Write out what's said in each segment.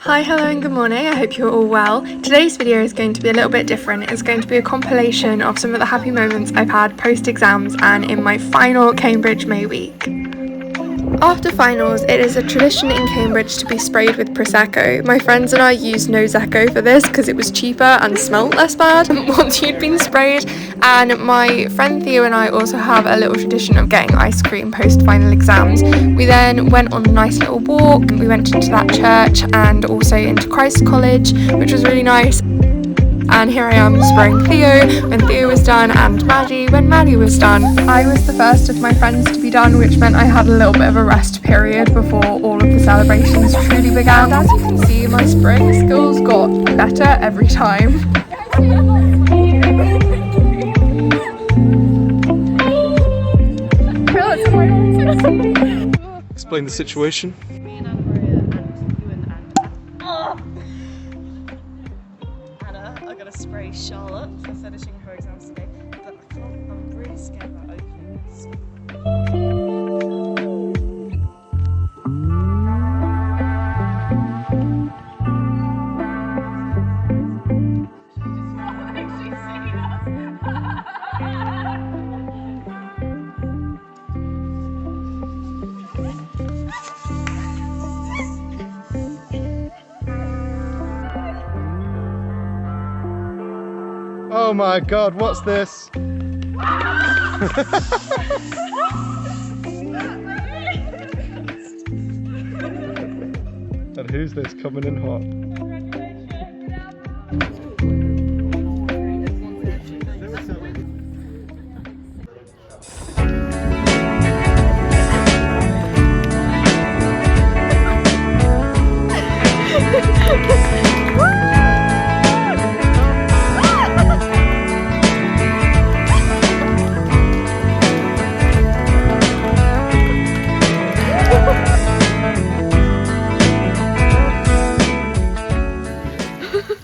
Hi, hello and good morning. I hope you're all well. Today's video is going to be a little bit different. It's going to be a compilation of some of the happy moments I've had post-exams and in my final Cambridge May week. After finals, it is a tradition in Cambridge to be sprayed with Prosecco. My friends and I used Prosecco for this because it was cheaper and smelt less bad once you'd been sprayed. And my friend Theo and I also have a little tradition of getting ice cream post-final exams. We then went on a nice little walk. We went into that church and also into Christ College, which was really nice. And here I am spraying Theo when Theo was done and Maddie when Maddie was done. I was the first of my friends to be done, which meant I had a little bit of a rest period before all of the celebrations truly began. And as you can see, my spraying skills got better every time. Explain the situation. Me and Anna Maria and you and Anna are going to spray Charlotte for finishing her exams today, but I'm really scared about opening this. Oh my god, what's this? And who's this coming in hot?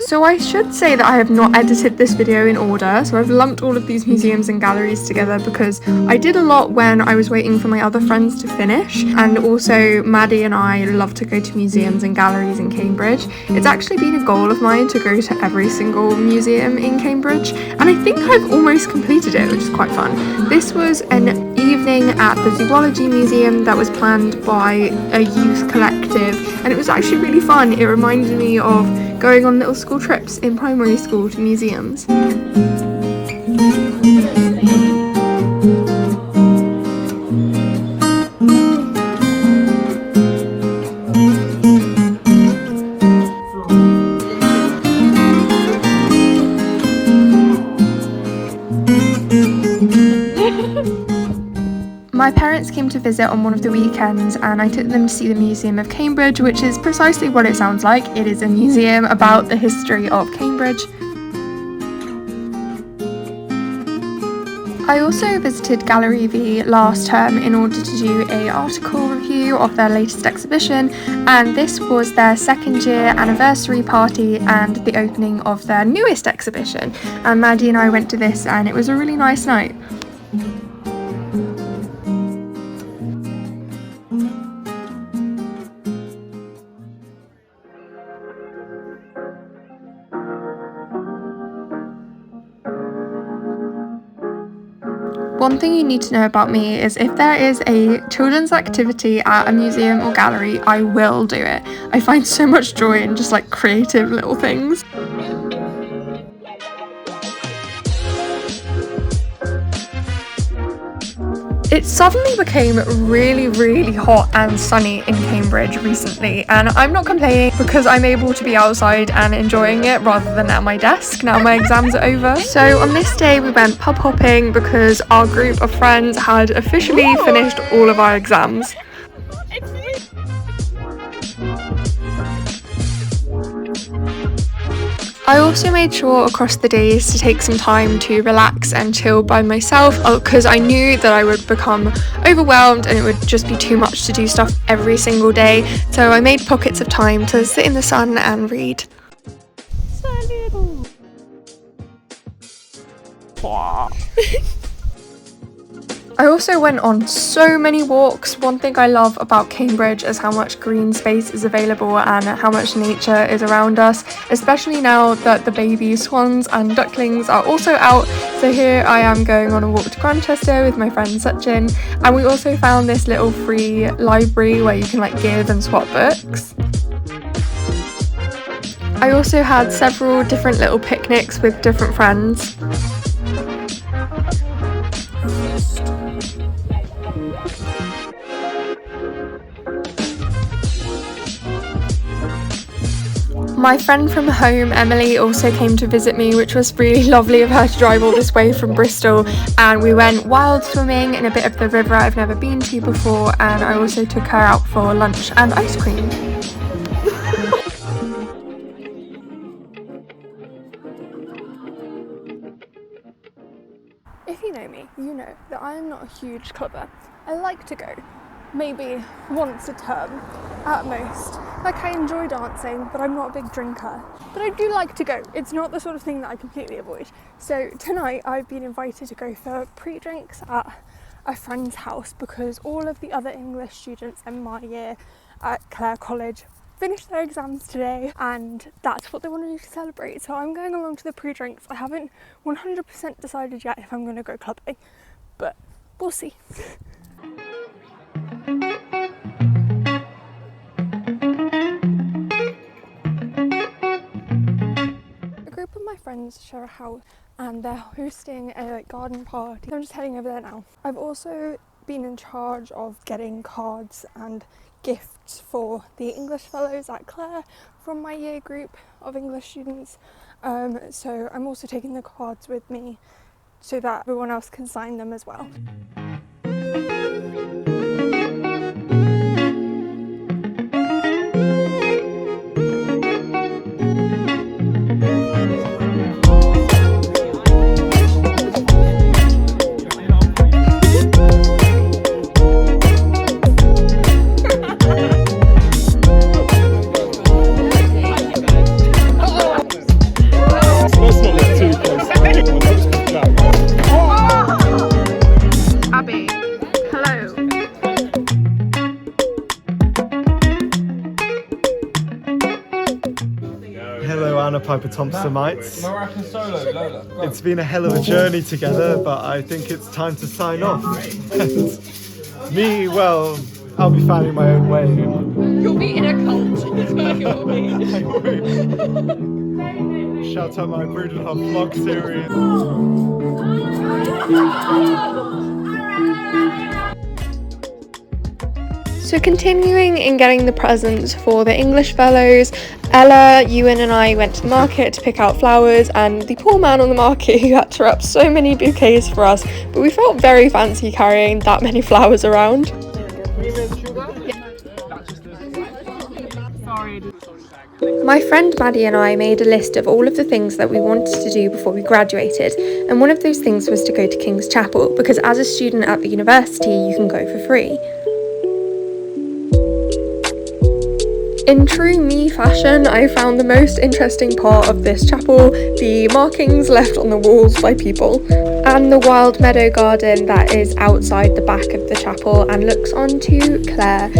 So I should say that I have not edited this video in order, so I've lumped all of these museums and galleries together because I did a lot when I was waiting for my other friends to finish, and also Maddie and I love to go to museums and galleries in Cambridge. It's actually been a goal of mine to go to every single museum in Cambridge, and I think I've almost completed it, which is quite fun. This was an evening at the Zoology Museum that was planned by a youth collective, and it was actually really fun. It reminded me of going on little school trips in primary school to museums. My parents came to visit on one of the weekends and I took them to see the Museum of Cambridge, which is precisely what it sounds like. It is a museum about the history of Cambridge. I also visited Gallery V last term in order to do an article review of their latest exhibition, and this was their second year anniversary party and the opening of their newest exhibition. And Maddie and I went to this and it was a really nice night. One thing you need to know about me is if there is a children's activity at a museum or gallery, I will do it. I find so much joy in just like creative little things. It suddenly became really hot and sunny in Cambridge recently, and I'm not complaining because I'm able to be outside and enjoying it rather than at my desk now my exams are over. So on this day we went pub hopping because our group of friends had officially finished all of our exams. I also made sure across the days to take some time to relax and chill by myself because I knew that I would become overwhelmed and it would just be too much to do stuff every single day. So I made pockets of time to sit in the sun and read. So little. I also went on so many walks. One thing I love about Cambridge is how much green space is available and how much nature is around us, especially now that the baby swans and ducklings are also out. So here I am going on a walk to Grantchester with my friend Sachin, and we also found this little free library where you can like give and swap books. I also had several different little picnics with different friends. My friend from home, Emily, also came to visit me, which was really lovely of her to drive all this way from Bristol, and we went wild swimming in a bit of the river I've never been to before, and I also took her out for lunch and ice cream. If you know me, you know that I am not a huge clubber. I like to go, maybe once a term at most. Like, I enjoy dancing, but I'm not a big drinker. But I do like to go. It's not the sort of thing that I completely avoid. So tonight I've been invited to go for pre-drinks at a friend's house because all of the other English students in my year at Clare College finished their exams today, and that's what they want to do to celebrate. So I'm going along to the pre-drinks. I haven't 100% decided yet if I'm going to go clubbing, but we'll see. A group of my friends share a house and they're hosting a garden party. I'm just heading over there now. I've also been in charge of getting cards and gifts for the English fellows at Clare from my year group of English students. So I'm also taking the cards with me so that everyone else can sign them as well. Piper Thompsonites. It's been a hell of a journey together, but I think it's time to sign off. And me, well, I'll be finding my own way. You'll be in a cult. Shout out my Brudenhof vlog series. So continuing in getting the presents for the English fellows, Ella, Ewan and I went to the market to pick out flowers, and the poor man on the market who had to wrap so many bouquets for us, but we felt very fancy carrying that many flowers around. My friend Maddie and I made a list of all of the things that we wanted to do before we graduated, and one of those things was to go to King's Chapel, because as a student at the university you can go for free. In true me fashion, I found the most interesting part of this chapel, the markings left on the walls by people, and the wild meadow garden that is outside the back of the chapel and looks onto Clare.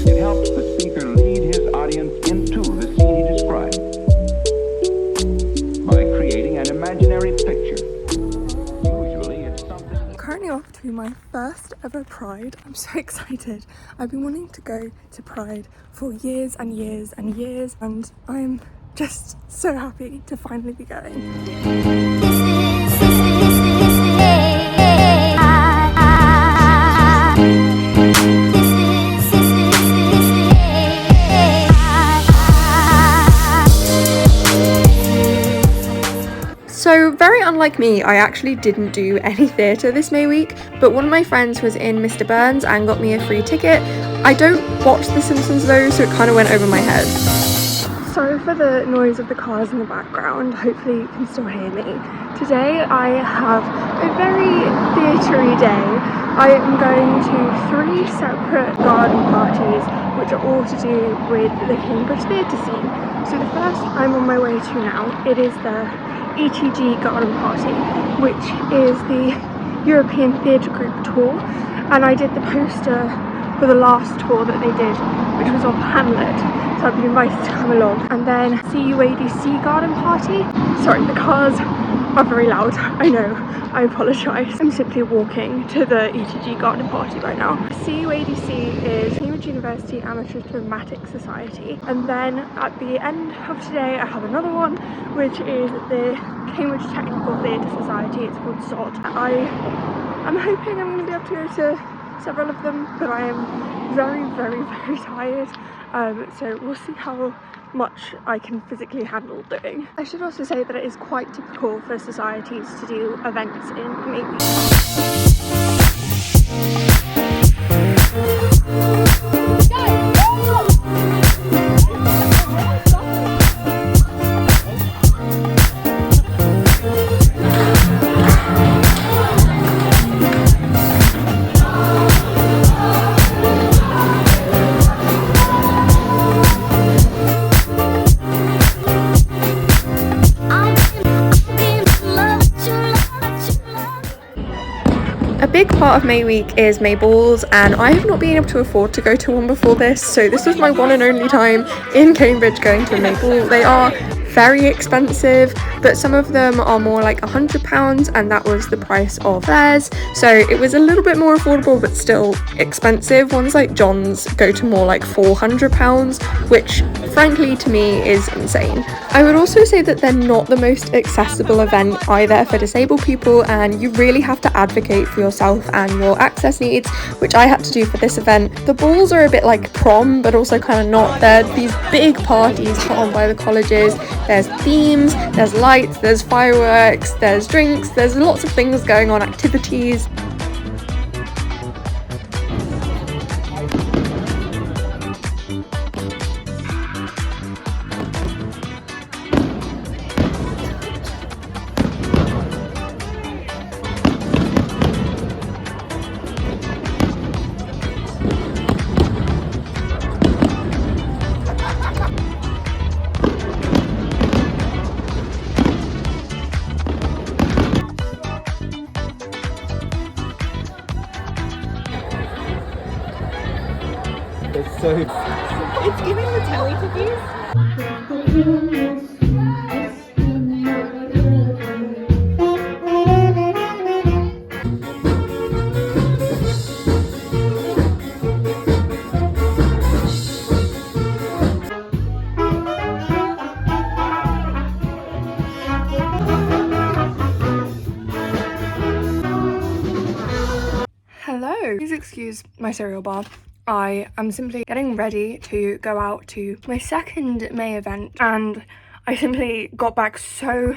It helps the speaker lead his audience into the scene he described by creating an imaginary picture. Off to my first ever Pride. I'm so excited. I've been wanting to go to Pride for years and years and years, and I'm just so happy to finally be going. So very unlike me, I actually didn't do any theatre this May week, but one of my friends was in Mr. Burns and got me a free ticket. I don't watch The Simpsons though, so it kind of went over my head. Sorry for the noise of the cars in the background, hopefully you can still hear me. Today I have a very theatre-y day. I am going to 3 separate garden parties which are all to do with the Cambridge theatre scene. So the first I'm on my way to now, it is the ETG Garden Party, which is the European Theatre Group tour, and I did the poster for the last tour that they did, which was of Hamlet, so I've been invited to come along. And then CUADC Garden Party. Sorry, the cars are very loud, I know, I apologise. I'm simply walking to the ETG Garden Party right now. CUADC is Cambridge University Amateur Dramatic Society, and then at the end of today I have another one, which is the Cambridge Technical Theatre Society. It's called SOD. I'm hoping I'm going to be able to go to several of them, but I am very, very, very tired, so we'll see how much I can physically handle doing. I should also say that it is quite typical for societies to do events in May week. A big part of May week is May balls, and I have not been able to afford to go to one before this, so this was my one and only time in Cambridge going to a May ball. They are very expensive, but some of them are more like £100, and that was the price of theirs, so it was a little bit more affordable but still expensive. Ones like John's go to more like £400, which frankly to me is insane. I would also say that they're not the most accessible event either for disabled people, and you really have to advocate for yourself and your access needs, which I had to do for this event. The balls are a bit like prom, but also kind of not. They're these big parties put on by the colleges. There's themes, there's lights, there's fireworks, there's drinks, there's lots of things going on, activities. It's so... It's giving the Teletubbies. Hello, please excuse my cereal bar. I am simply getting ready to go out to my second May event, and I simply got back so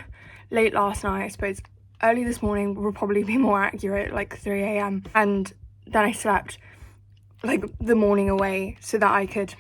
late last night. I suppose early this morning will probably be more accurate, like 3 a.m, and then I slept like the morning away so that I could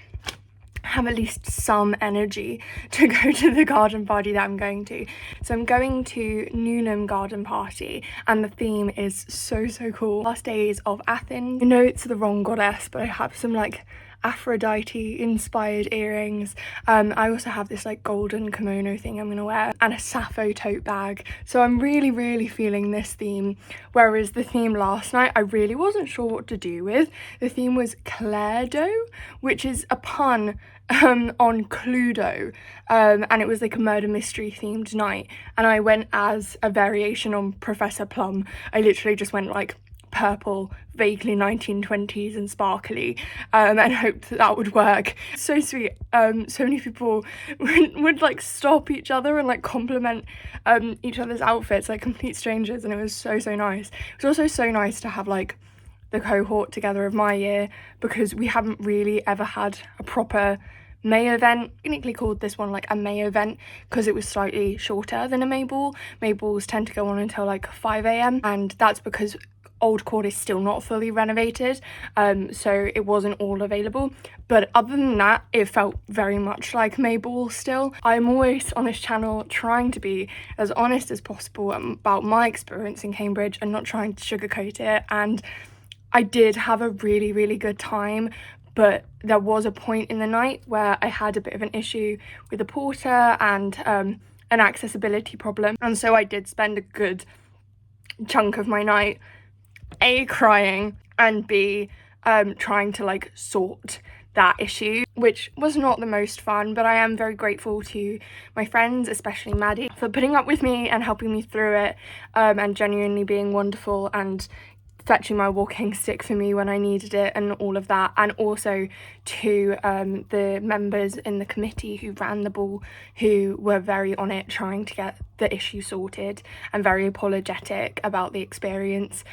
have at least some energy to go to the garden party that I'm going to. So I'm going to Newnham Garden Party, and the theme is so cool. Last days of Athens. I know it's the wrong goddess, but I have some like Aphrodite inspired earrings. I also have this like golden kimono thing I'm gonna wear, and a Sappho tote bag. So I'm really feeling this theme, whereas the theme last night I really wasn't sure what to do with. The theme was Claire Doe, which is a pun on Cluedo, and it was like a murder mystery themed night, and I went as a variation on Professor Plum. I literally just went like purple, vaguely 1920s and sparkly, and hoped that would work. So sweet. So many people would like stop each other and like compliment each other's outfits, like complete strangers, and it was so nice. It was also so nice to have like the cohort together of my year, because we haven't really ever had a proper May event. Technically called this one like a May event because it was slightly shorter than a May ball. May balls tend to go on until like 5 a.m, and that's because Old Court is still not fully renovated, so it wasn't all available. But other than that, it felt very much like May ball still. I'm always on this channel trying to be as honest as possible about my experience in Cambridge and not trying to sugarcoat it, and I did have a really good time, but there was a point in the night where I had a bit of an issue with the porter and an accessibility problem, and so I did spend a good chunk of my night A, crying, and B, trying to like sort that issue, which was not the most fun, but I am very grateful to my friends, especially Maddie, for putting up with me and helping me through it, and genuinely being wonderful and fetching my walking stick for me when I needed it and all of that. And also to the members in the committee who ran the ball, who were very on it trying to get the issue sorted and very apologetic about the experience,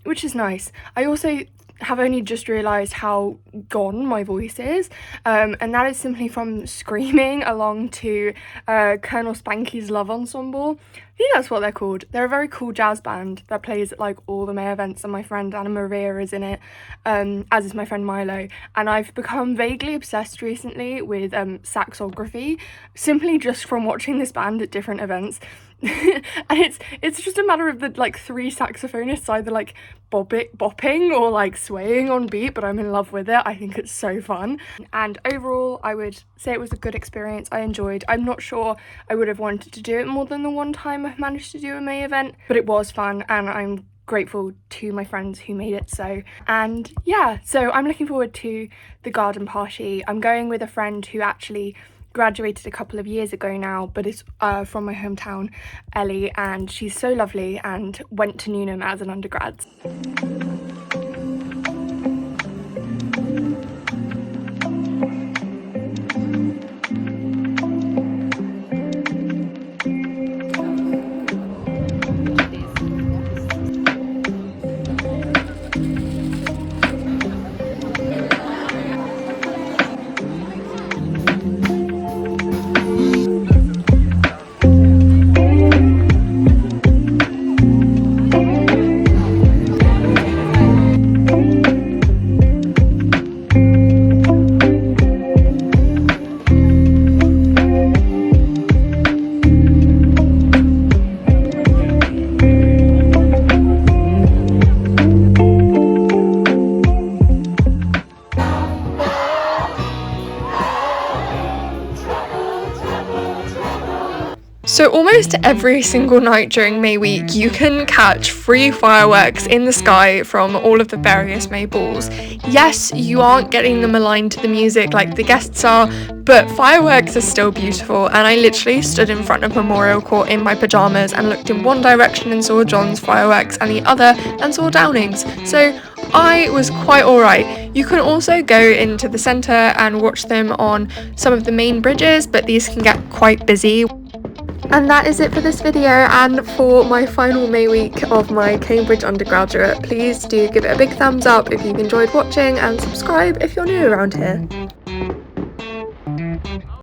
which is nice. I also have only just realised how gone my voice is, and that is simply from screaming along to Colonel Spanky's Love Ensemble. I think that's what they're called. They're a very cool jazz band that plays at like all the May events, and my friend Anna Maria is in it, as is my friend Milo, and I've become vaguely obsessed recently with saxography, simply just from watching this band at different events. And it's just a matter of the like 3 saxophonists either like bopping or like swaying on beat, but I'm in love with it. I think it's so fun, and overall I would say it was a good experience. I enjoyed. I'm not sure I would have wanted to do it more than the one time I've managed to do a May event, but it was fun, and I'm grateful to my friends who made it so. And yeah, so I'm looking forward to the garden party. I'm going with a friend who actually graduated a couple of years ago now, but is from my hometown, Ellie, and she's so lovely and went to Newnham as an undergrad. So almost every single night during May week you can catch free fireworks in the sky from all of the various May balls. Yes, you aren't getting them aligned to the music like the guests are, but fireworks are still beautiful, and I literally stood in front of Memorial Court in my pyjamas and looked in one direction and saw John's fireworks and the other and saw Downing's. So I was quite alright. You can also go into the centre and watch them on some of the main bridges, but these can get quite busy. And that is it for this video and for my final May week of my Cambridge undergraduate. Please do give it a big thumbs up if you've enjoyed watching, and subscribe if you're new around here.